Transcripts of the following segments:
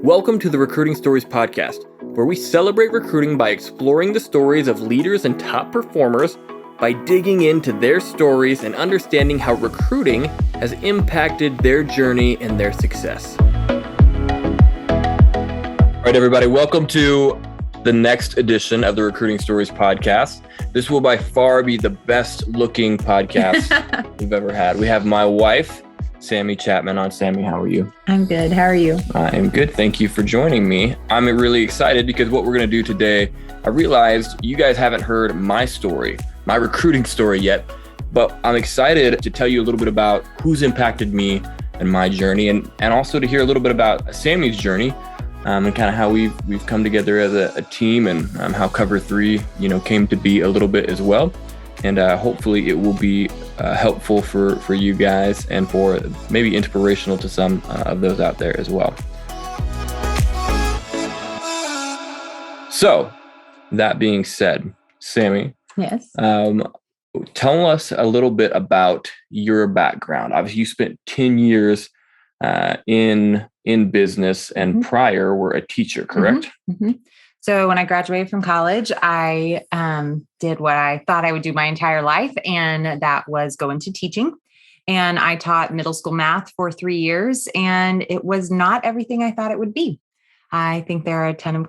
Welcome to the Recruiting Stories podcast, where we celebrate recruiting by exploring the stories of leaders and top performers by digging into their stories and understanding how recruiting has impacted their journey and their success. All right, everybody, welcome to the next edition of the Recruiting Stories podcast. This will by far be the best looking podcast we've ever had. We have my wife, Sami Chapman, on. Sami, how are you? I'm good. How are you? I am good. Thank you for joining me. I'm really excited because what we're going to do today, I realized you guys haven't heard my story, my recruiting story yet, but I'm excited to tell you a little bit about who's impacted me and my journey, and also to hear a little bit about Sami's journey and kind of how we've come together as a team, and how Cover 3, came to be a little bit as well. And hopefully it will be helpful for you guys and for maybe inspirational to some of those out there as well. So that being said, Sami, yes, tell us a little bit about your background. Obviously, you spent 10 years in business, and prior were a teacher, correct? Mm-hmm. So when I graduated from college, I did what I thought I would do my entire life, and that was go into teaching. And I taught middle school math for 3 years, and it was not everything I thought it would be. I think there are a ton of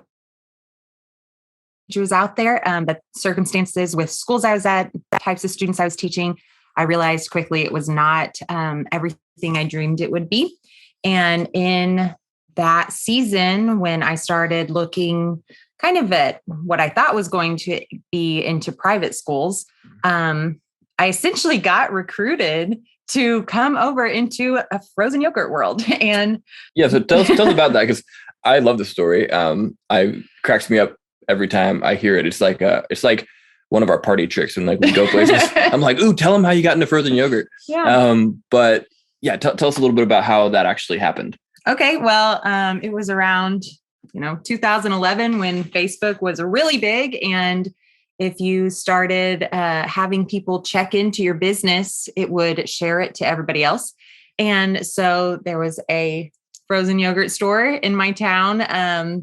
teachers out there, but circumstances with schools I was at, the types of students I was teaching, I realized quickly it was not everything I dreamed it would be. And in that season, when I started looking kind of at what I thought was going to be into private schools, I essentially got recruited to come over into a frozen yogurt world. And yeah, so tell us about that, because I love the story. It cracks me up every time I hear it. It's like one of our party tricks when we go places. I'm like, ooh, tell them how you got into frozen yogurt. Yeah. But yeah, tell us a little bit about how that actually happened. Okay. Well, it was around, 2011 when Facebook was really big. And if you started having people check into your business, it would share it to everybody else. And so there was a frozen yogurt store in my town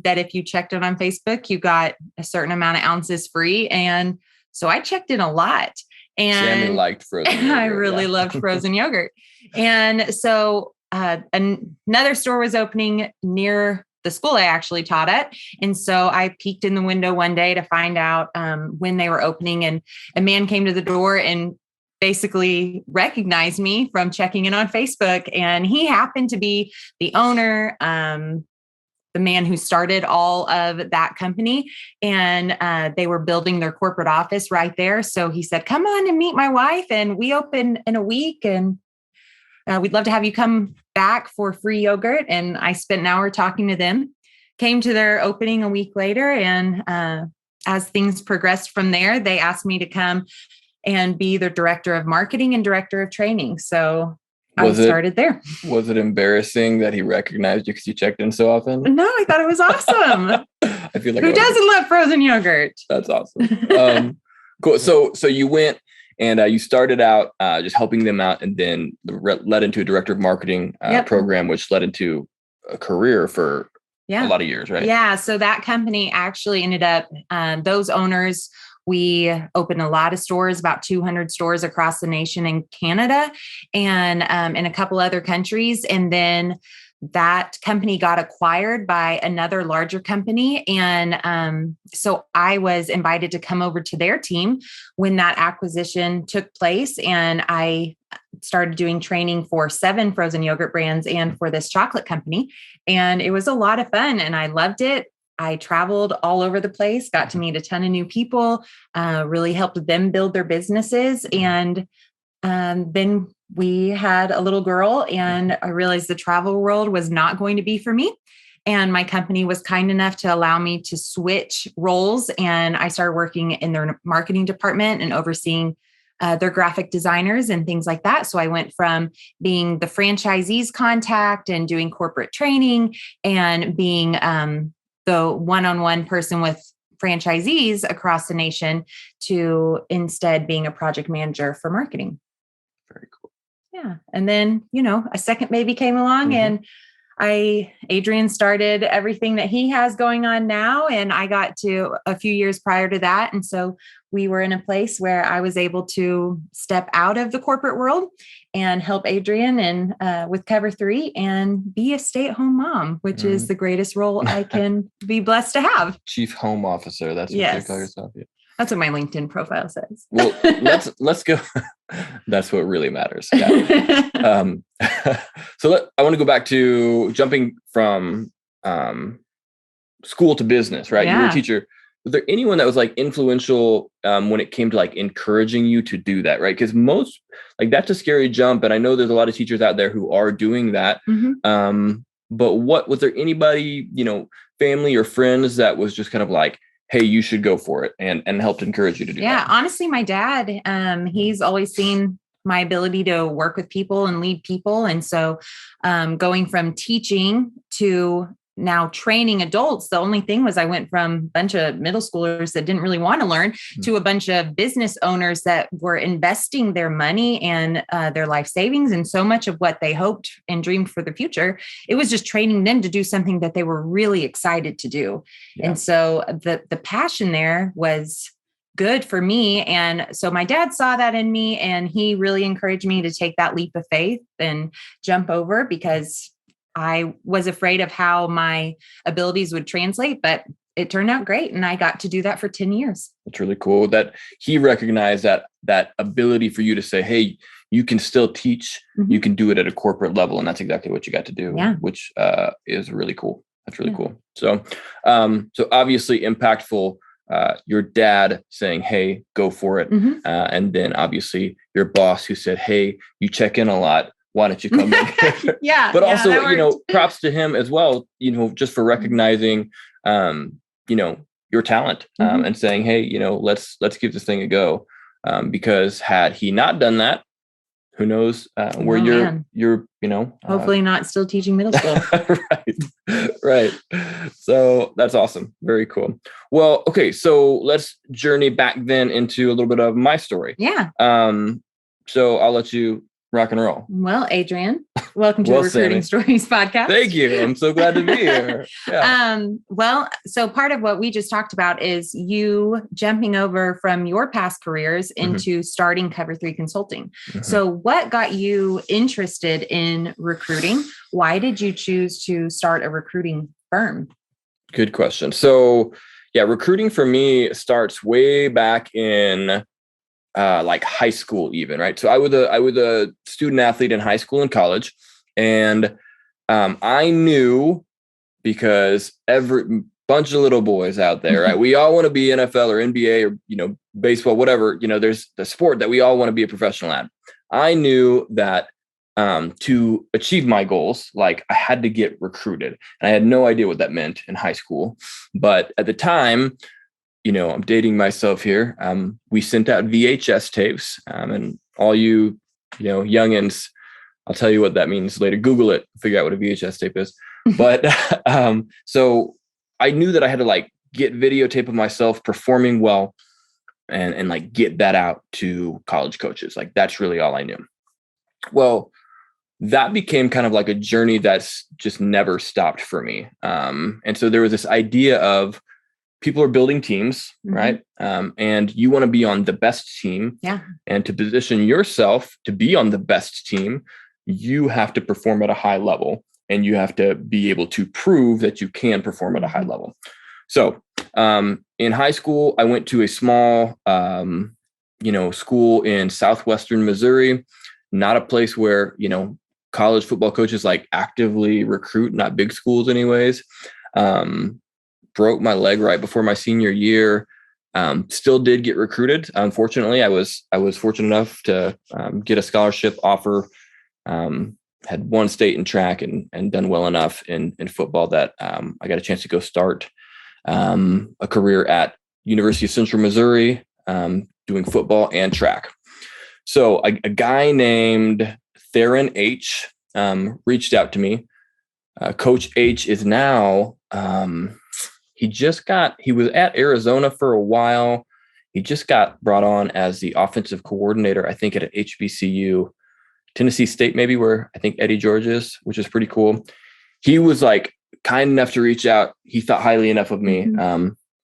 that if you checked it on Facebook, you got a certain amount of ounces free. And so I checked in a lot. And Sami liked frozen yogurt. I really loved frozen yogurt. And so another store was opening near the school I actually taught at. And so I peeked in the window one day to find out when they were opening, and a man came to the door and basically recognized me from checking in on Facebook. And he happened to be the owner, the man who started all of that company, and they were building their corporate office right there. So he said, come on and meet my wife, and we open in a week, and we'd love to have you come back for free yogurt. And I spent an hour talking to them, came to their opening a week later. And as things progressed from there, they asked me to come and be the director of marketing and director of training. So I started there. Was it embarrassing that he recognized you because you checked in so often? No, I thought it was awesome. I feel like who doesn't love frozen yogurt? That's awesome. Cool. So you went and you started out just helping them out, and then led into a director of marketing program, which led into a career for a lot of years, right? Yeah. So that company actually ended up, those owners, we opened a lot of stores, about 200 stores across the nation in Canada and in a couple other countries. And then that company got acquired by another larger company. And so I was invited to come over to their team when that acquisition took place. And I started doing training for 7 frozen yogurt brands and for this chocolate company. And it was a lot of fun and I loved it. I traveled all over the place, got to meet a ton of new people, really helped them build their businesses. And then we had a little girl, and I realized the travel world was not going to be for me. And my company was kind enough to allow me to switch roles. And I started working in their marketing department and overseeing their graphic designers and things like that. So I went from being the franchisees contact and doing corporate training and being the one-on-one person with franchisees across the nation to instead being a project manager for marketing. Very cool. Yeah. And then, a second baby came along and Adrian started everything that he has going on now. And I got to a few years prior to that. And so we were in a place where I was able to step out of the corporate world and help Adrian and with Cover 3 and be a stay-at-home mom, which is the greatest role I can be blessed to have. Chief Home Officer. That's what you call yourself. Yeah. That's what my LinkedIn profile says. Well, let's go. That's what really matters. Yeah. I want to go back to jumping from school to business, right? Yeah. You were a teacher. Was there anyone that was like influential when it came to like encouraging you to do that, right? Because most like that's a scary jump. And I know there's a lot of teachers out there who are doing that. But was there anybody, family or friends that was just kind of like, hey, you should go for it and helped encourage you to do that? Yeah, honestly, my dad, he's always seen my ability to work with people and lead people. And so going from teaching to now training adults, the only thing was I went from a bunch of middle schoolers that didn't really want to learn to a bunch of business owners that were investing their money and their life savings and so much of what they hoped and dreamed for the future. It was just training them to do something that they were really excited to do. Yeah. And so the passion there was good for me. And so my dad saw that in me and he really encouraged me to take that leap of faith and jump over because I was afraid of how my abilities would translate, but it turned out great. And I got to do that for 10 years. It's really cool that he recognized that ability for you to say, hey, you can still teach, you can do it at a corporate level. And that's exactly what you got to do, which is really cool. That's really cool. So obviously impactful, your dad saying, hey, go for it. And then obviously your boss who said, hey, you check in a lot. Why don't you come in? But also, props to him as well, just for recognizing, your talent and saying, hey, let's give this thing a go. Because had he not done that, who knows where you're, hopefully not still teaching middle school. Right. So that's awesome. Very cool. Well, okay. So let's journey back then into a little bit of my story. Yeah. So I'll let you rock and roll. Well, Adrian, welcome to the Recruiting Stories podcast. Thank you. I'm so glad to be here. Yeah. So part of what we just talked about is you jumping over from your past careers into starting Cover 3 Consulting. So what got you interested in recruiting? Why did you choose to start a recruiting firm? Good question. So recruiting for me starts way back in like high school even, right? So I was a student athlete in high school and college. And I knew because every bunch of little boys out there, right? We all want to be NFL or NBA or, baseball, whatever, there's the sport that we all want to be a professional at. I knew that to achieve my goals, like I had to get recruited. And I had no idea what that meant in high school. But at the time, I'm dating myself here. We sent out VHS tapes and all you, youngins, I'll tell you what that means later. Google it, figure out what a VHS tape is. But so I knew that I had to like get videotape of myself performing well and like get that out to college coaches. Like that's really all I knew. Well, that became kind of like a journey that's just never stopped for me. And so there was this idea of people are building teams, right? And you want to be on the best team. Yeah. And to position yourself to be on the best team, you have to perform at a high level and you have to be able to prove that you can perform at a high level. So in high school, I went to a small, school in southwestern Missouri, not a place where, college football coaches like actively recruit, not big schools anyways. Broke my leg right before my senior year. Still did get recruited. Unfortunately, I was fortunate enough to get a scholarship offer. Had won state in track and done well enough in football that I got a chance to go start a career at University of Central Missouri doing football and track. So a guy named Theron H reached out to me. Coach H is now he was at Arizona for a while. He just got brought on as the offensive coordinator, I think at HBCU, Tennessee State, maybe, where I think Eddie George is, which is pretty cool. he was like kind enough to reach out. He thought highly enough of me.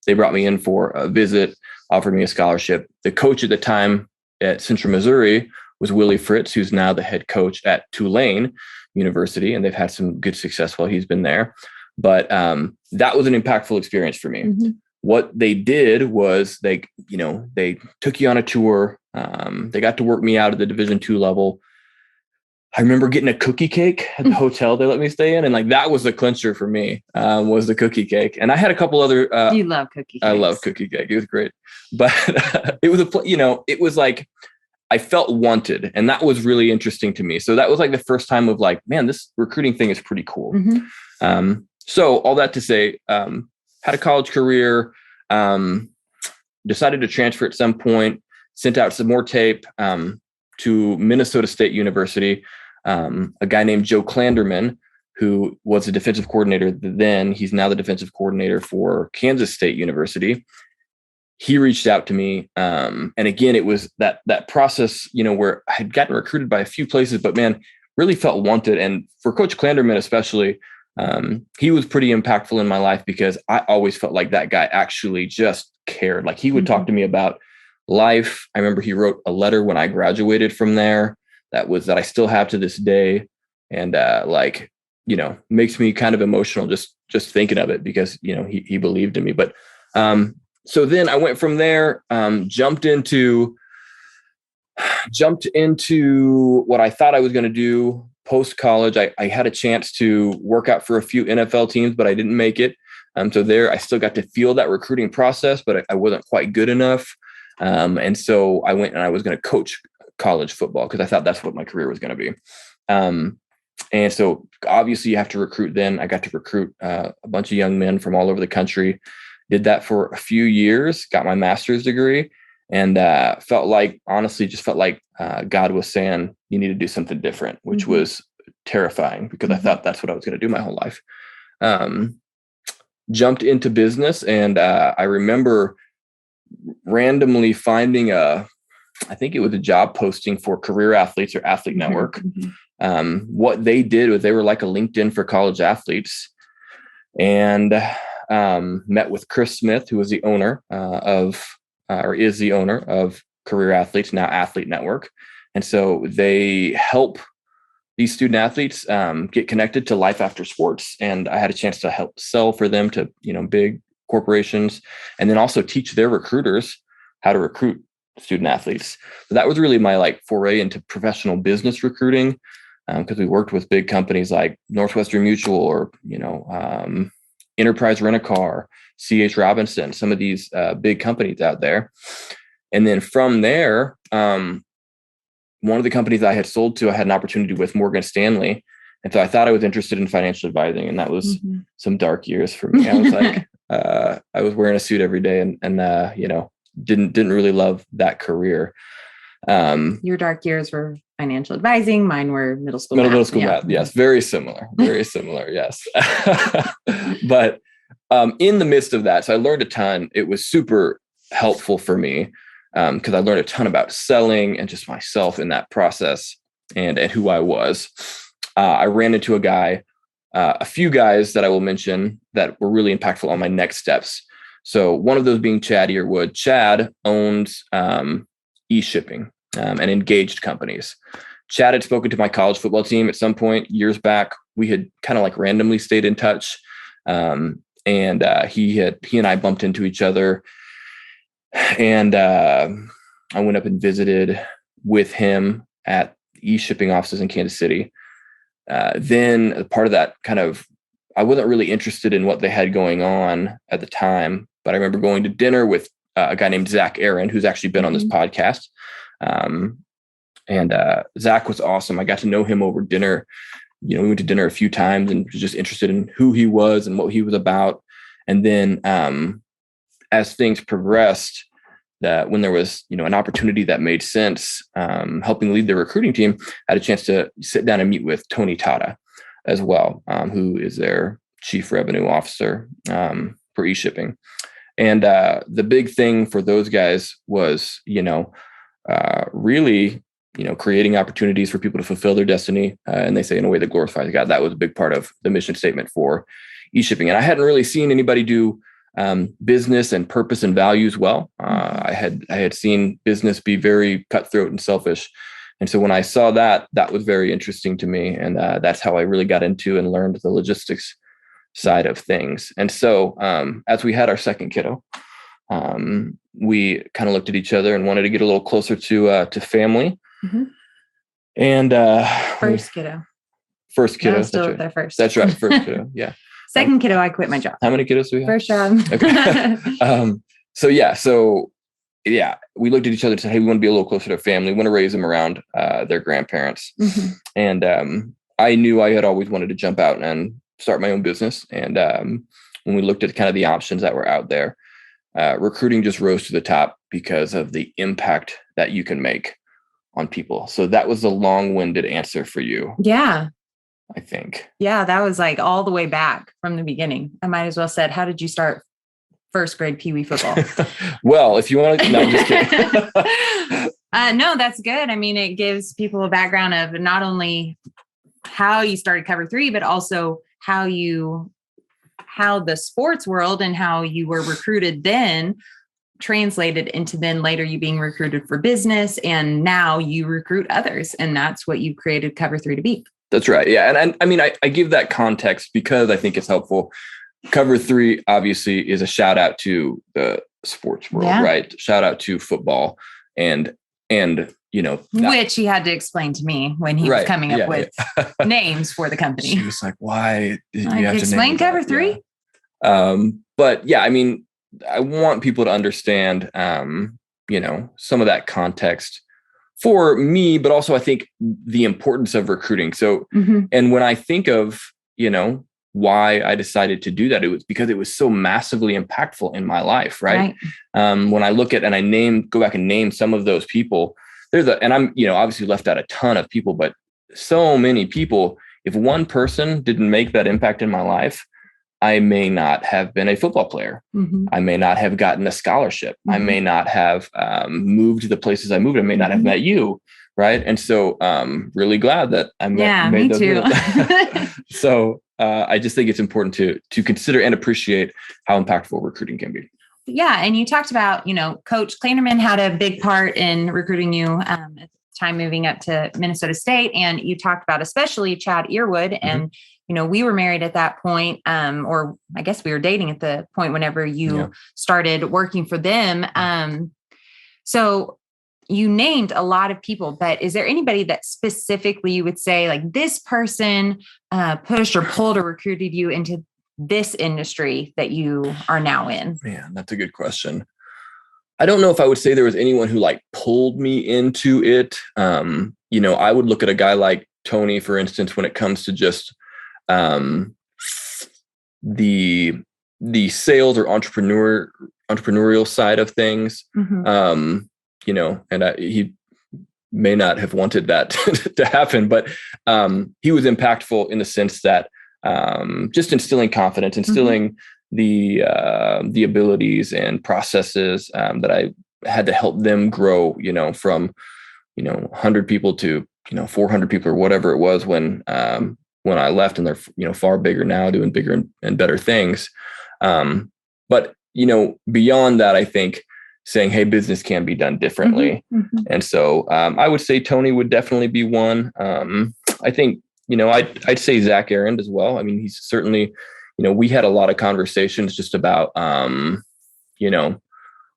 They brought me in for a visit, offered me a scholarship. The coach at the time at Central Missouri was Willie Fritz, who's now the head coach at Tulane University, and they've had some good success while he's been there. But that was an impactful experience for me. What they did was they took you on a tour. They got to work me out at the Division II level. I remember getting a cookie cake at the hotel they let me stay in. And like, that was the clincher for me, was the cookie cake. And I had a couple other, you love cookie cakes. I love cookie cake. It was great, but it was it was like, I felt wanted. And that was really interesting to me. So that was like the first time of like, man, this recruiting thing is pretty cool. So all that to say, had a college career, decided to transfer at some point, sent out some more tape, to Minnesota State University. A guy named Joe Klanderman, who was the defensive coordinator then. He's now the defensive coordinator for Kansas State University. He reached out to me. And again, it was that process, where I had gotten recruited by a few places, but man, really felt wanted. And for Coach Klanderman, especially, he was pretty impactful in my life because I always felt like that guy actually just cared. Like he would talk to me about life. I remember he wrote a letter when I graduated from there that I still have to this day. And makes me kind of emotional just thinking of it because, he believed in me. But so then I went from there, jumped into what I thought I was going to do post college. I had a chance to work out for a few NFL teams, but I didn't make it. So there, I still got to feel that recruiting process, but I wasn't quite good enough. And so I went and I was going to coach college football because I thought that's what my career was going to be. And so obviously you have to recruit then. I got to recruit a bunch of young men from all over the country, did that for a few years, got my master's degree, and felt like God was saying, you need to do something different, which was terrifying because I thought that's what I was going to do my whole life. Jumped into business. And I remember randomly finding I think it was a job posting for Career Athletes or Athlete Network. What they did was they were like a LinkedIn for college athletes, and met with Chris Smith, who was the owner is the owner of Career Athletes, now Athlete Network. And so they help these student athletes get connected to life after sports. And I had a chance to help sell for them to, big corporations, and then also teach their recruiters how to recruit student athletes. So that was really my foray into professional business recruiting, because we worked with big companies like Northwestern Mutual or, Enterprise Rent-A-Car, C.H. Robinson, some of these big companies out there. And then from there, one of the companies I had sold to, I had an opportunity with Morgan Stanley. And so I thought I was interested in financial advising, and that was some dark years for me. I was like, I was wearing a suit every day and didn't really love that career. Your dark years were financial advising. Mine were middle school math. Yes. Very similar. Yes. But in the midst of that, so I learned a ton. It was super helpful for me because I learned a ton about selling and just myself in that process and who I was. I ran into a few guys that I will mention that were really impactful on my next steps. So one of those being Chad Earwood. Chad owns e-shipping and engaged companies. Chad had spoken to my college football team at some point years back. We had kind of randomly stayed in touch. And he and I bumped into each other. And I went up and visited with him at e-shipping offices in Kansas City. Then part of that I wasn't really interested in what they had going on at the time, but I remember going to dinner with a guy named Zach Aaron, who's actually been on this podcast. And Zach was awesome. I got to know him over dinner. We went to dinner a few times and was just interested in who he was and what he was about. And then as things progressed, when there was, an opportunity that made sense, helping lead the recruiting team, I had a chance to sit down and meet with Tony Tata as well, who is their chief revenue officer for e-shipping. And the big thing for those guys was, really creating opportunities for people to fulfill their destiny. And they say in a way that glorifies God. That was a big part of the mission statement for eShipping. And I hadn't really seen anybody do business and purpose and values well. I had seen business be very cutthroat and selfish. And so when I saw that was very interesting to me. And that's how I really got into and learned the logistics side of things. And so as we had our second kiddo, we kind of looked at each other and wanted to get a little closer to family. Mm-hmm. And first kiddo. That's still right. their first. That's right. First kiddo. Yeah. Second kiddo, I quit my job. How many kiddos do we have? First job. Okay. So we looked at each other and said, hey, we want to be a little closer to family. We want to raise them around their grandparents. Mm-hmm. And I knew I had always wanted to jump out and start my own business. And when we looked at kind of the options that were out there, recruiting just rose to the top because of the impact that you can make on people. So that was a long-winded answer for you. Yeah. I think. Yeah, that was like all the way back from the beginning. I might as well said, how did you start first grade Pee Wee football? Well, if you want to, no, I'm just kidding. No, that's good. I mean, it gives people a background of not only how you started Cover 3, but also how the sports world and how you were recruited then translated into then later you being recruited for business. And now you recruit others. And that's what you created Cover 3 to be. That's right. Yeah. And I mean, I give that context because I think it's helpful. Cover 3 obviously is a shout out to the sports world, right? Shout out to football and which he had to explain to me when he was coming up with names for the company. She was like, why did you have to explain Cover 3? Yeah. But yeah, I mean, I want people to understand, some of that context for me, but also I think the importance of recruiting. So, and when I think of, why I decided to do that, it was because it was so massively impactful in my life. Right. When I look at, and go back and name some of those people, and I'm, obviously left out a ton of people, but so many people, if one person didn't make that impact in my life, I may not have been a football player. Mm-hmm. I may not have gotten a scholarship. Mm-hmm. I may not have moved to the places I moved. I may not have met you. Right. And so really glad that I made those. Me too. So I just think it's important to consider and appreciate how impactful recruiting can be. Yeah. And you talked about, Coach Kleinerman had a big part in recruiting you at the time moving up to Minnesota State. And you talked about especially Chad Earwood. And we were married at that point, or I guess we were dating at the point whenever you started working for them. So you named a lot of people, but is there anybody that specifically you would say like this person pushed or pulled or recruited you into this industry that you are now in? Man, that's a good question. I don't know if I would say there was anyone who like pulled me into it. I would look at a guy like Tony, for instance, when it comes to just the sales or entrepreneurial side of things. Mm-hmm. He may not have wanted that to happen, but he was impactful in the sense that just instilling confidence, instilling the abilities and processes that I had to help them grow, from 100 people to 400 people or whatever it was when I left, and they're far bigger now, doing bigger and better things. But beyond that, I think saying, hey, business can be done differently. Mm-hmm. And so I would say Tony would definitely be one. I think, I'd say Zach Arend as well. I mean, he's certainly, we had a lot of conversations just about,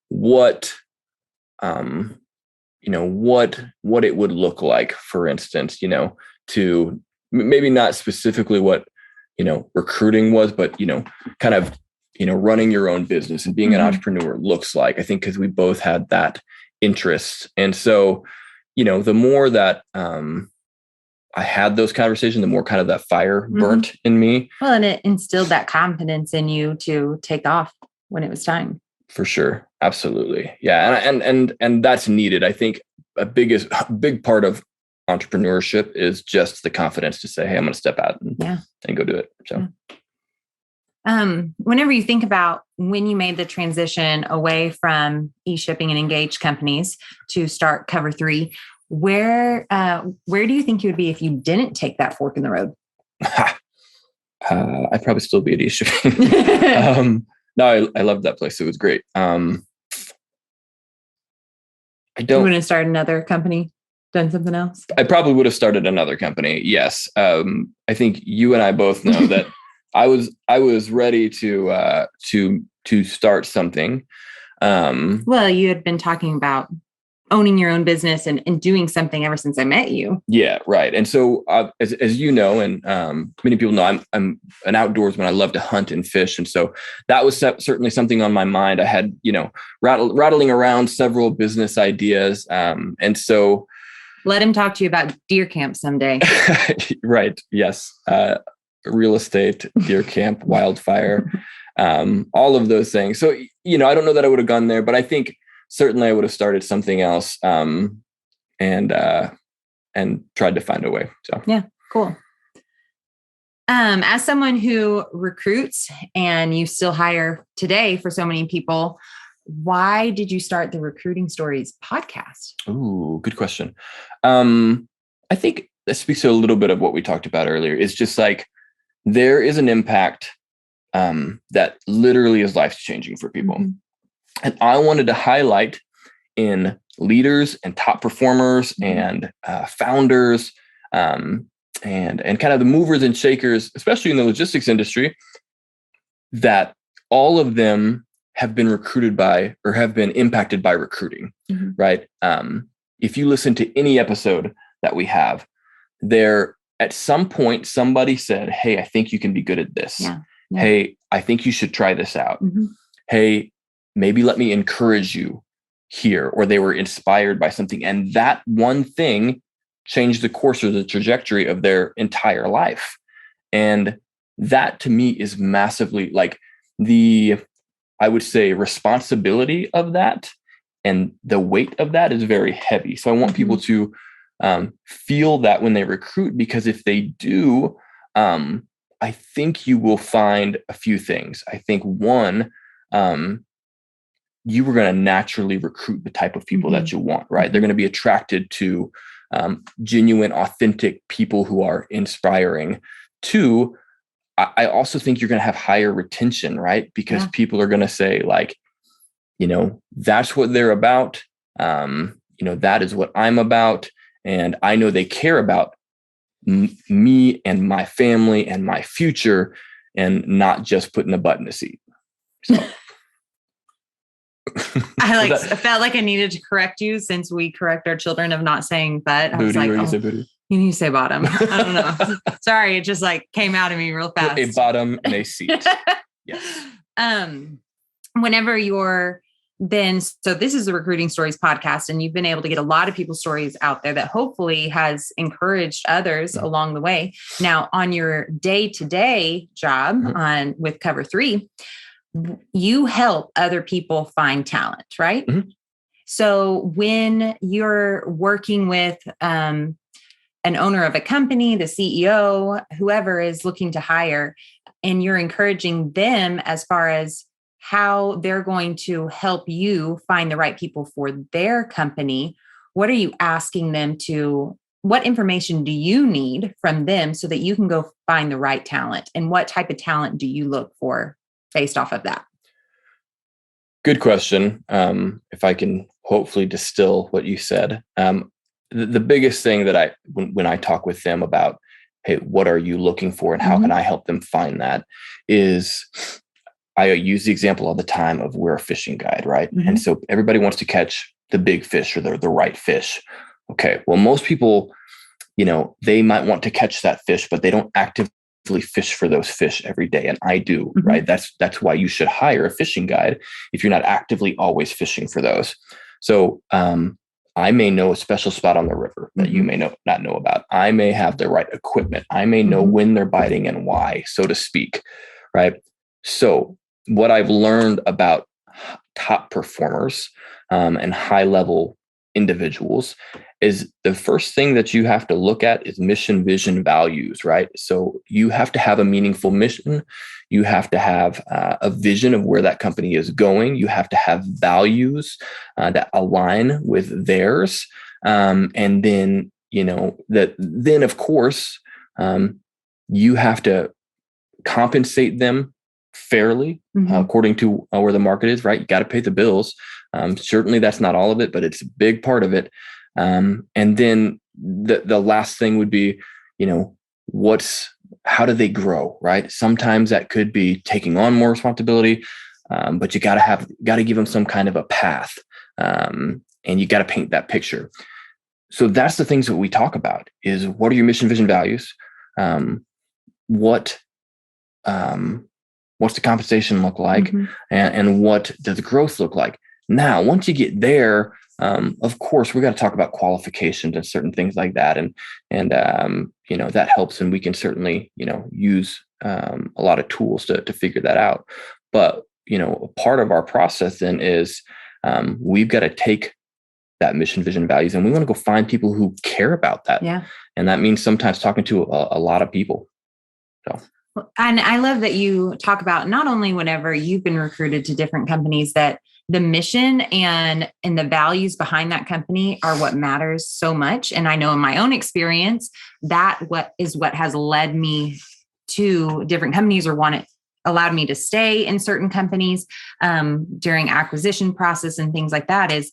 what it would look like, for instance, to maybe not specifically what, recruiting was, but, kind of, running your own business and being an entrepreneur looks like, I think, because we both had that interest. And so, the more that I had those conversations, the more kind of that fire burnt in me. Well, and it instilled that confidence in you to take off when it was time. For sure. Absolutely. Yeah. And that's needed. I think a big part of entrepreneurship is just the confidence to say, hey, I'm going to step out and go do it. So. Yeah. Whenever you think about when you made the transition away from eShipping and engaged companies to start Cover 3, Where do you think you would be if you didn't take that fork in the road? I'd probably still be at East Shipping. No, I loved that place. It was great. You wouldn't start another company, done something else? I probably would have started another company. Yes. I think you and I both know that I was ready to start something. Well, you had been talking about owning your own business and doing something ever since I met you. Yeah, right. And so, as you know, and many people know, I'm an outdoorsman. I love to hunt and fish, and so that was certainly something on my mind. I had, rattling around several business ideas, and so let him talk to you about deer camp someday. Right. Yes. Real estate, deer camp, wildfire, all of those things. So, I don't know that I would have gone there, but I think certainly I would have started something else, and tried to find a way. So yeah, cool. As someone who recruits and you still hire today for so many people, why did you start the Recruiting Stories podcast? Ooh, good question. I think that speaks to a little bit of what we talked about earlier. It's just like there is an impact that literally is life-changing for people. Mm-hmm. And I wanted to highlight in leaders and top performers and founders and kind of the movers and shakers, especially in the logistics industry, that all of them have been recruited by or have been impacted by recruiting, right? If you listen to any episode that we have, there at some point somebody said, "Hey, I think you can be good at this. Yeah. Hey, I think you should try this out. Hey, maybe let me encourage you here," or they were inspired by something. And that one thing changed the course or the trajectory of their entire life. And that to me is massively like I would say responsibility of that and the weight of that is very heavy. So I want people to feel that when they recruit, because if they do, I think you will find a few things. I think one, you were going to naturally recruit the type of people that you want, right? They're going to be attracted to genuine, authentic people who are inspiring. Two, I also think you're going to have higher retention, right? Because people are going to say like, that's what they're about. That is what I'm about. And I know they care about me and my family and my future and not just putting a butt in a seat. So. I felt like I needed to correct you since we correct our children of not saying but. I was like, you need to say bottom. I don't know. Sorry, it just like came out of me real fast. A bottom and a seat. Yes. Whenever you're so this is the Recruiting Stories podcast, and you've been able to get a lot of people's stories out there that hopefully has encouraged others along the way. Now, on your day-to-day job with Cover 3, you help other people find talent, right? So when you're working with an owner of a company, the CEO, whoever is looking to hire, and you're encouraging them as far as how they're going to help you find the right people for their company, what are you asking them what information do you need from them so that you can go find the right talent? And what type of talent do you look for based off of that? Good question. If I can hopefully distill what you said, the biggest thing that when I talk with them about, hey, what are you looking for and how can I help them find that, is I use the example all the time of we're a fishing guide, right? And so everybody wants to catch the big fish or the right fish. Okay, well, most people, they might want to catch that fish, but they don't actively fish for those fish every day. And I do, right? That's why you should hire a fishing guide if you're not actively always fishing for those. So I may know a special spot on the river that you may not know about. I may have the right equipment. I may know when they're biting and why, so to speak, right? So what I've learned about top performers and high level individuals is the first thing that you have to look at is mission, vision, values, right? So you have to have a meaningful mission. You have to have a vision of where that company is going. You have to have values that align with theirs. And then, then of course, you have to compensate them fairly according to where the market is, right? You got to pay the bills. Certainly that's not all of it, but it's a big part of it. And then the last thing would be, how do they grow, right? Sometimes that could be taking on more responsibility, but you got to give them some kind of a path, and you got to paint that picture. So that's the things that we talk about: is what are your mission, vision, values? What's the compensation look like, and what does the growth look like? Now, once you get there, of course, we got to talk about qualifications and certain things like that, and that helps, and we can certainly use a lot of tools to figure that out. But a part of our process then is we've got to take that mission, vision, values, and we want to go find people who care about that. Yeah, and that means sometimes talking to a lot of people. So. And I love that you talk about not only whenever you've been recruited to different companies, that the mission and the values behind that company are what matters so much. And I know in my own experience, that what has led me to different companies, or allowed me to stay in certain companies during acquisition process and things like that, is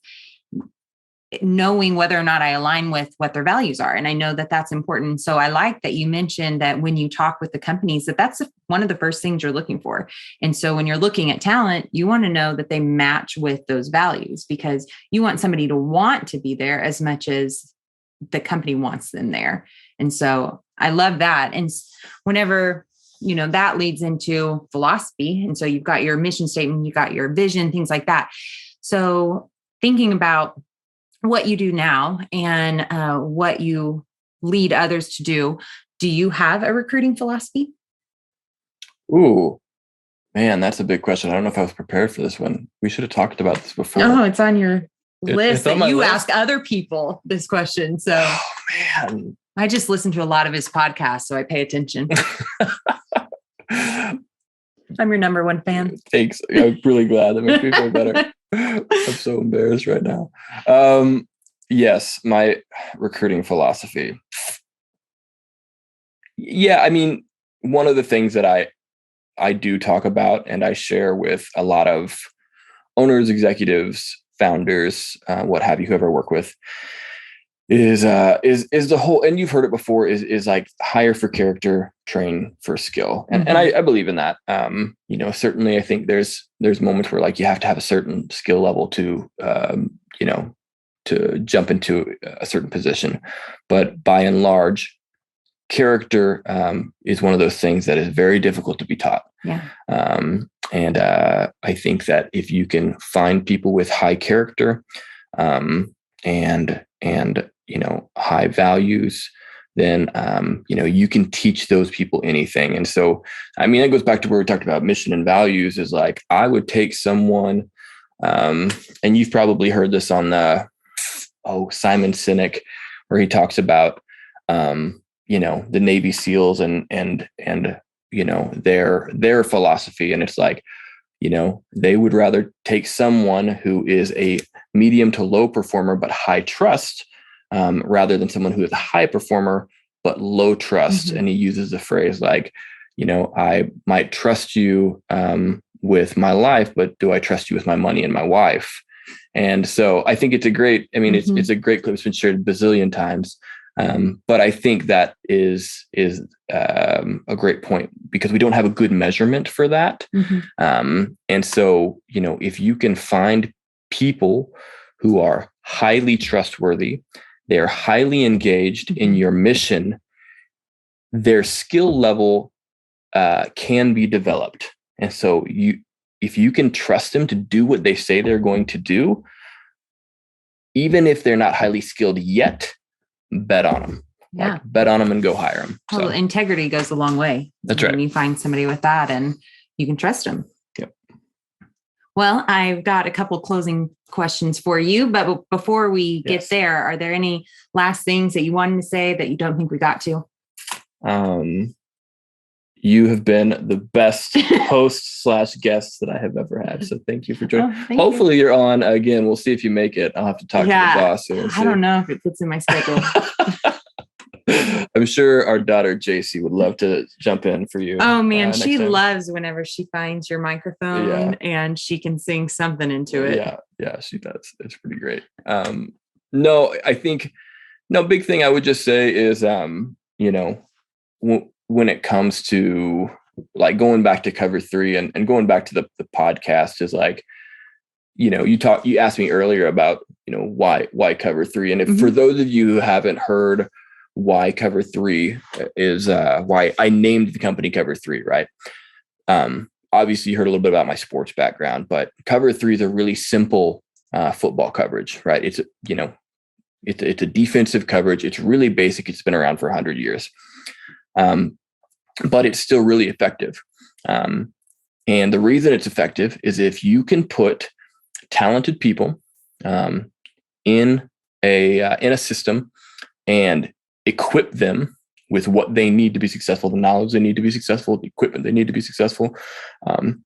knowing whether or not I align with what their values are. And I know that that's important. So I like that you mentioned that when you talk with the companies, that's one of the first things you're looking for. And so when you're looking at talent, you want to know that they match with those values, because you want somebody to want to be there as much as the company wants them there. And so I love that. And whenever, that leads into philosophy. And so you've got your mission statement, you've got your vision, things like that. So thinking about what you do now and what you lead others to do you have a recruiting philosophy? Ooh, man, that's a big question. I don't know if I was prepared for this one. We should have talked about this before. Oh, it's on your list that you list. Ask other people this question. So, man, I just listen to a lot of his podcasts, so I pay attention. I'm your number one fan. Thanks. I'm really glad. That makes me feel better. I'm so embarrassed right now. Yes, my recruiting philosophy. Yeah, I mean, one of the things that I do talk about and I share with a lot of owners, executives, founders, what have you, whoever I work with, is the whole, and you've heard it before, is like hire for character, train for skill. And I believe in that. Certainly I think there's moments where like you have to have a certain skill level to to jump into a certain position. But by and large, character is one of those things that is very difficult to be taught. Yeah. And I think that if you can find people with high character and high values, then you can teach those people anything. And so, I mean, it goes back to where we talked about mission and values. Is like I would take someone, and you've probably heard this on the Simon Sinek, where he talks about the Navy SEALs and their philosophy, and it's like they would rather take someone who is a medium to low performer but high trust, rather than someone who is a high performer but low trust. And he uses the phrase like, I might trust you with my life, but do I trust you with my money and my wife? And so I think it's a great, it's a great clip. It's been shared a bazillion times. But I think that is a great point, because we don't have a good measurement for that. And so, if you can find people who are highly trustworthy, they're highly engaged in your mission, their skill level can be developed. And so if you can trust them to do what they say they're going to do, even if they're not highly skilled yet, bet on them. Yeah. Like, bet on them and go hire them. Well, integrity goes a long way. That's right. When you find somebody with that and you can trust them. Yep. Well, I've got a couple closing questions for you, but before we get there, are there any last things that you wanted to say that you don't think we got to? You have been the best host / guest that I have ever had. So thank you for joining. Hopefully you're on again. We'll see if you make it. I'll have to talk to the boss. I don't know if it fits in my schedule. I'm sure our daughter JC would love to jump in for you. Oh man, she loves whenever she finds your microphone and she can sing something into it. Yeah, she does. It's pretty great. No, I think big thing I would just say is when it comes to like going back to cover 3 and going back to the podcast is like, you asked me earlier about, why cover 3. And if for those of you who haven't heard why cover 3 is why I named the company Cover 3, right? Obviously you heard a little bit about my sports background, but cover 3 is a really simple football coverage, right? It's it's a defensive coverage. It's really basic. It's been around for 100 years. But it's still really effective. And the reason it's effective is if you can put talented people in a system and equip them with what they need to be successful, the knowledge they need to be successful, the equipment they need to be successful,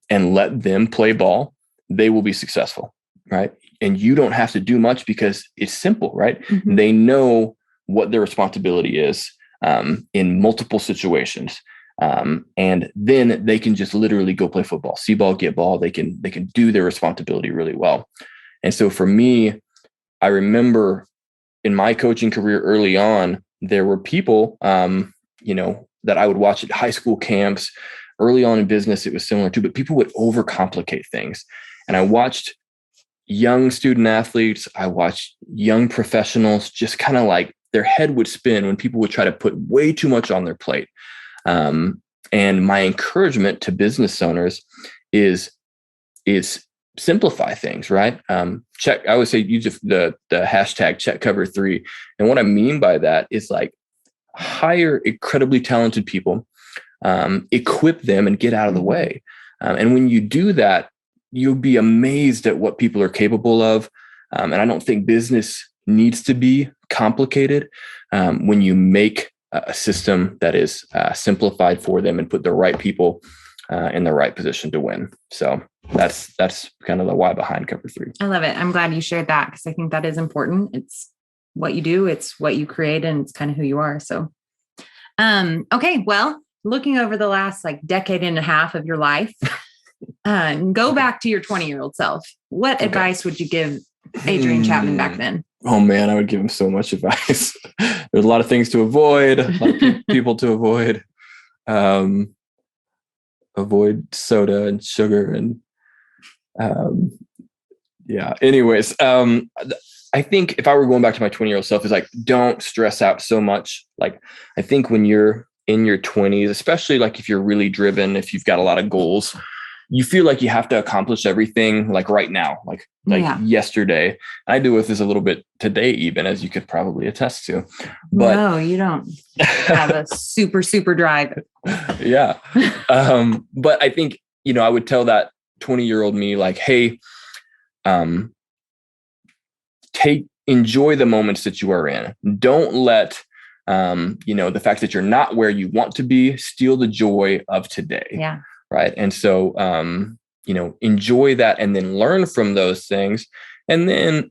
and let them play ball, they will be successful, right? And you don't have to do much because it's simple, right? They know what their responsibility is in multiple situations. And then they can just literally go play football, see ball, get ball. They can do their responsibility really well. And so for me, I remember in my coaching career early on, there were people, that I would watch at high school camps. Early on in business, it was similar too, but people would overcomplicate things. And I watched young student athletes, I watched young professionals just kind of like their head would spin when people would try to put way too much on their plate. And my encouragement to business owners is simplify things, right? I always say use the hashtag check cover 3. And what I mean by that is like hire incredibly talented people, equip them and get out of the way. And when you do that, you'll be amazed at what people are capable of. And I don't think business needs to be complicated when you make a system that is simplified for them and put the right people in the right position to win. So that's kind of the why behind cover 3. I love it. I'm glad you shared that because I think that is important. It's what you do, it's what you create, and it's kind of who you are. So, okay. Well, looking over the last decade and a half of your life, go back to your 20-year-old self. What advice would you give Adrian Chapman back then? Oh man, I would give him so much advice. There's a lot of things to avoid, a lot of people to avoid. Avoid soda and sugar and anyways, I think if I were going back to my 20-year-old self is like, don't stress out so much. Like, I think when you're in your 20s, especially like if you're really driven, if you've got a lot of goals, you feel like you have to accomplish everything like right now, like yesterday. I deal with this a little bit today, even, as you could probably attest to. But no, you don't have a super drive. Yeah. But I think, I would tell that 20-year-old me like, hey, enjoy the moments that you are in. Don't let, the fact that you're not where you want to be steal the joy of today. Yeah. Right. And so, enjoy that and then learn from those things. And then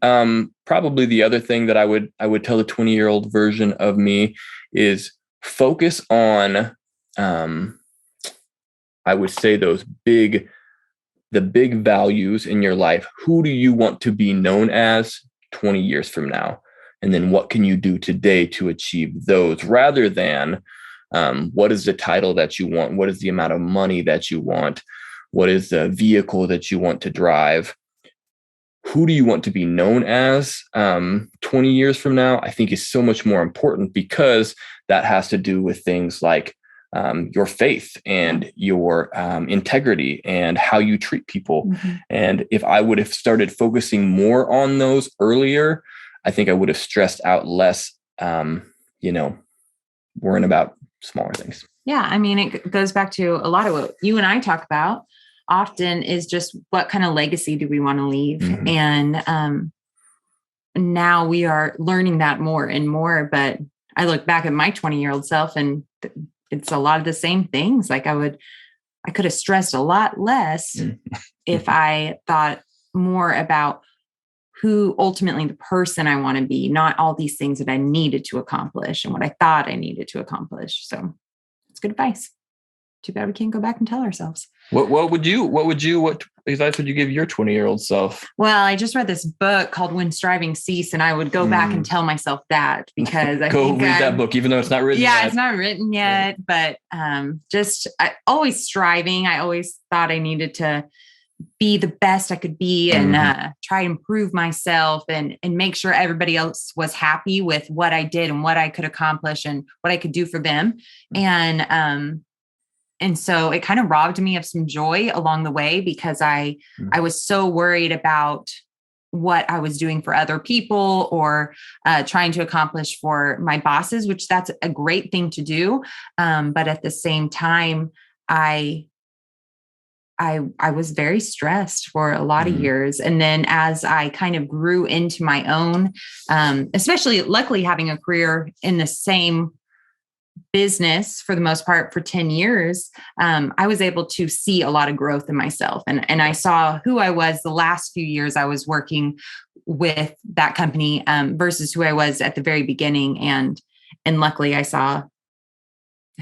probably the other thing that I would tell the 20-year-old version of me is focus on, I would say the big values in your life. Who do you want to be known as 20 years from now? And then what can you do today to achieve those, rather than what is the title that you want? What is the amount of money that you want? What is the vehicle that you want to drive? Who do you want to be known as 20 years from now? I think is so much more important, because that has to do with things like your faith and your integrity and how you treat people. Mm-hmm. And if I would have started focusing more on those earlier, I think I would have stressed out less, worrying about smaller things. Yeah. I mean, it goes back to a lot of what you and I talk about often is just what kind of legacy do we want to leave? Mm-hmm. And now we are learning that more and more. But I look back at my 20-year-old self and it's a lot of the same things. Like I could have stressed a lot less if I thought more about who ultimately the person I want to be, not all these things that I needed to accomplish and what I thought I needed to accomplish. So it's good advice. Too bad we can't go back and tell ourselves. What advice would you give your 20-year-old self? Well, I just read this book called When Striving Cease, and I would go back and tell myself that, because I read that book, even though it's not written yet. Yeah, it's not written yet, but I always striving. I always thought I needed to be the best I could be and try to improve myself and make sure everybody else was happy with what I did and what I could accomplish and what I could do for them. And so it kind of robbed me of some joy along the way, because I was so worried about what I was doing for other people or trying to accomplish for my bosses, which that's a great thing to do. But at the same time, I was very stressed for a lot of years. And then as I kind of grew into my own, especially luckily having a career in the same business for the most part for 10 years, I was able to see a lot of growth in myself. And I saw who I was the last few years I was working with that company versus who I was at the very beginning. And luckily I saw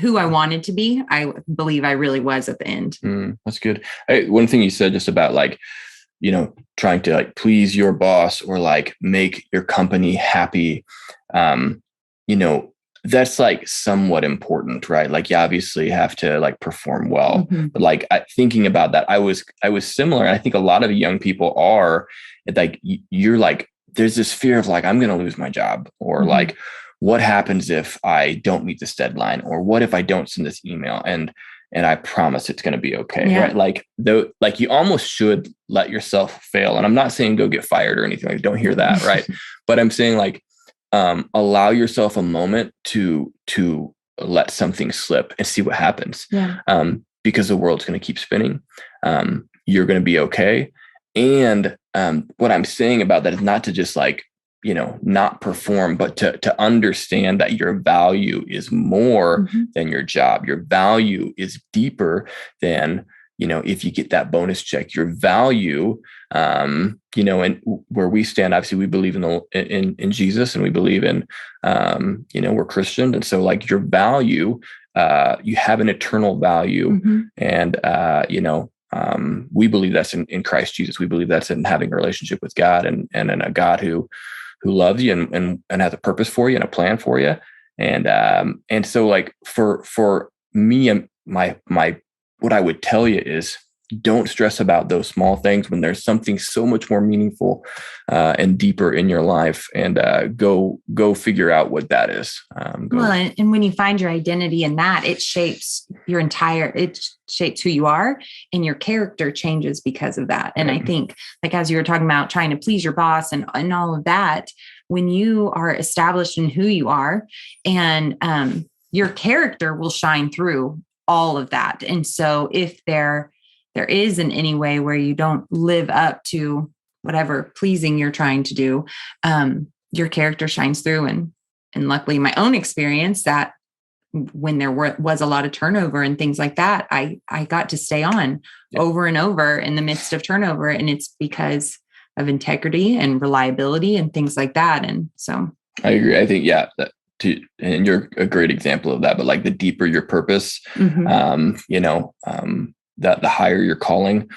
who I wanted to be. I believe I really was at the end. That's good. One thing you said just about trying to please your boss or make your company happy, that's somewhat important, right? You obviously have to perform well, but thinking about that, I was similar. And I think a lot of young people are you're there's this fear of I'm going to lose my job, or what happens if I don't meet this deadline, or what if I don't send this email and I promise it's going to be okay. Right. You almost should let yourself fail. And I'm not saying go get fired or anything. Don't hear that. Right. But I'm saying allow yourself a moment to let something slip and see what happens. Because the world's going to keep spinning. You're going to be okay. And what I'm saying about that is not to just not perform, but to understand that your value is more than your job. Your value is deeper than, if you get that bonus check. Your value, and where we stand, obviously we believe in Jesus, and we believe in, we're Christian. And so your value, you have an eternal value. And, we believe that's in Christ Jesus. We believe that's in having a relationship with God and a God who loves you and has a purpose for you and a plan for you. And so for me, my what I would tell you is don't stress about those small things when there's something so much more meaningful and deeper in your life, and go figure out what that is. Well, and when you find your identity in that, it shapes it shapes who you are, and your character changes because of that. And I think as you were talking about trying to please your boss and all of that, when you are established in who you are, and your character will shine through all of that. And so if there is in any way where you don't live up to whatever pleasing you're trying to do, your character shines through. And luckily my own experience, that when there was a lot of turnover and things like that, I got to stay on over and over in the midst of turnover. And it's because of integrity and reliability and things like that. And so I agree. I think, and you're a great example of that, but the deeper your purpose, that the higher your calling,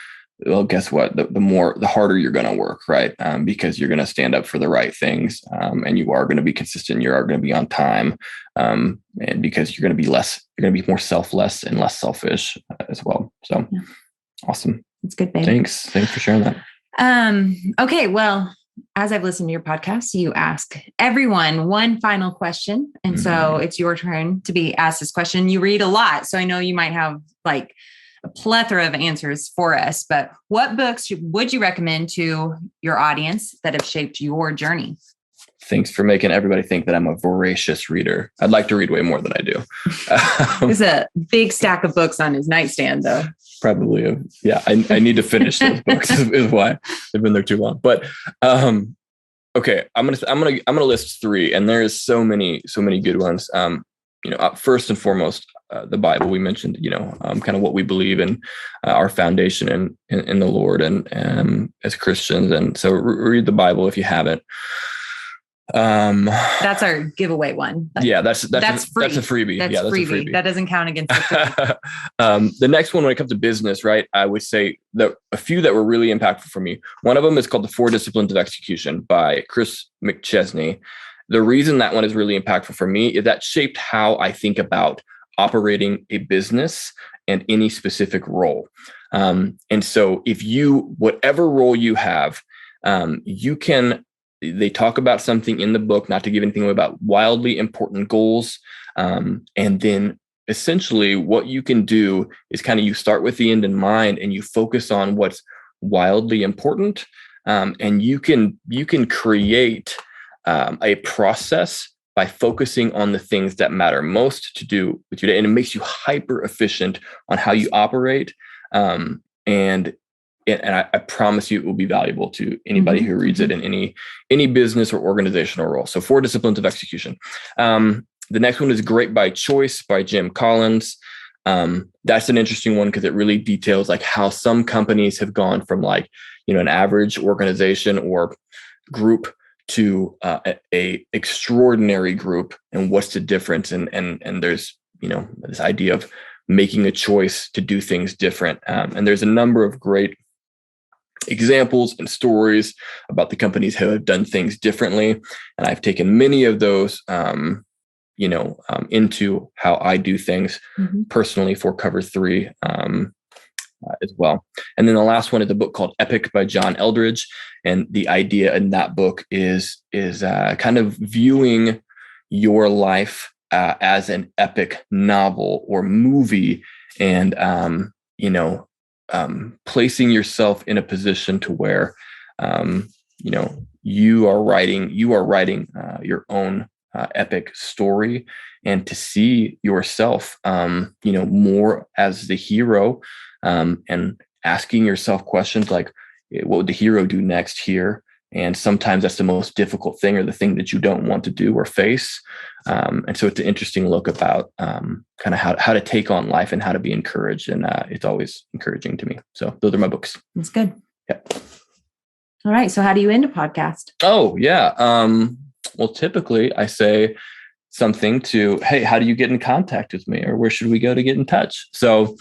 well, guess what? The harder you're going to work, right? Because you're going to stand up for the right things, and you are going to be consistent. You are going to be on time, and because you're going to be more selfless and less selfish as well. So awesome. It's good, baby. Thanks for sharing that. Okay. Well, as I've listened to your podcast, you ask everyone one final question. And so it's your turn to be asked this question. You read a lot, so I know you might have a plethora of answers for us, but what books would you recommend to your audience that have shaped your journey? Thanks for making everybody think that I'm a voracious reader. I'd like to read way more than I do. There's a big stack of books on his nightstand, though. Probably. I need to finish those books is why they've been there too long. But okay, I'm gonna list three, and there's so many good ones. First and foremost, the Bible. We mentioned, kind of what we believe in, our foundation in the Lord and as Christians. And so read the Bible if you haven't. That's our giveaway one. Yeah, that's free. That's a freebie. That's a freebie. That doesn't count against the free. The next one, when it comes to business, right? I would say that a few that were really impactful for me. One of them is called The 4 Disciplines of Execution by Chris McChesney. The reason that one is really impactful for me is that shaped how I think about operating a business and any specific role. And so whatever role you have, they talk about something in the book, not to give anything away, about wildly important goals. And then essentially what you can do is kind of, you start with the end in mind and you focus on what's wildly important. And you can create a process by focusing on the things that matter most to do with your day. And it makes you hyper efficient on how you operate. And I promise you it will be valuable to anybody who reads it in any business or organizational role. So 4 Disciplines of Execution. The next one is Great by Choice by Jim Collins. That's an interesting one because it really details like how some companies have gone from like, an average organization or group to a extraordinary group, and what's the difference. And there's, this idea of making a choice to do things different. And there's a number of great examples and stories about the companies who have done things differently. And I've taken many of those, into how I do things personally for Cover 3 as well. And then the last one is a book called Epic by John Eldredge. And the idea in that book is kind of viewing your life as an epic novel or movie, and placing yourself in a position to where you are writing your own epic story, and to see yourself more as the hero, and asking yourself questions like, what would the hero do next here? And sometimes that's the most difficult thing, or the thing that you don't want to do or face. And so it's an interesting look about kind of how to take on life and how to be encouraged. And it's always encouraging to me. So those are my books. That's good. Yeah. All right. So how do you end a podcast? Oh, yeah. Well, typically I say something to, hey, how do you get in contact with me? Or where should we go to get in touch? So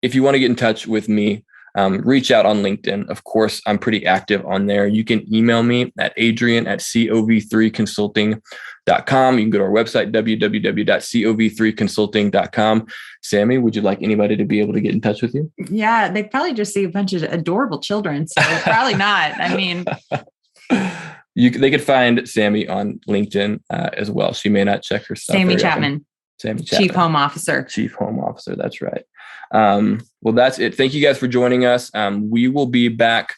if you want to get in touch with me, reach out on LinkedIn. Of course, I'm pretty active on there. You can email me at adrian@cov3consulting.com. You can go to our website, www.cov3consulting.com. Sammy, would you like anybody to be able to get in touch with you? Yeah, they probably just see a bunch of adorable children. So probably not. I mean, they could find Sammy on LinkedIn as well. She may not check her stuff. Sammy Chapman. Sammy Chapman. Chief Home Officer. Chief Home Officer. That's right. Well, that's it. Thank you guys for joining us. We will be back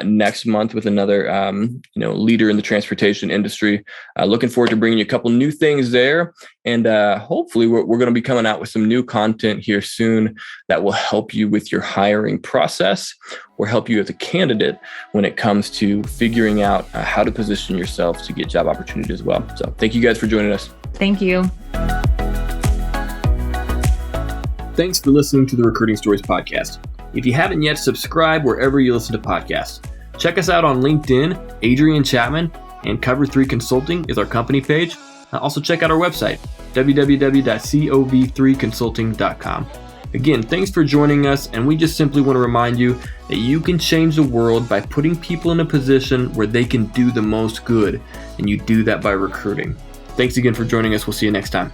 next month with another, leader in the transportation industry. Looking forward to bringing you a couple new things there. And hopefully we're going to be coming out with some new content here soon that will help you with your hiring process, or help you as a candidate when it comes to figuring out how to position yourself to get job opportunity as well. So thank you guys for joining us. Thank you. Thanks for listening to the Recruiting Stories podcast. If you haven't yet, subscribe wherever you listen to podcasts. Check us out on LinkedIn. Adrian Chapman and Cover 3 Consulting is our company page. Also check out our website, www.cov3consulting.com. Again, thanks for joining us, and we just simply want to remind you that you can change the world by putting people in a position where they can do the most good, and you do that by recruiting. Thanks again for joining us. We'll see you next time.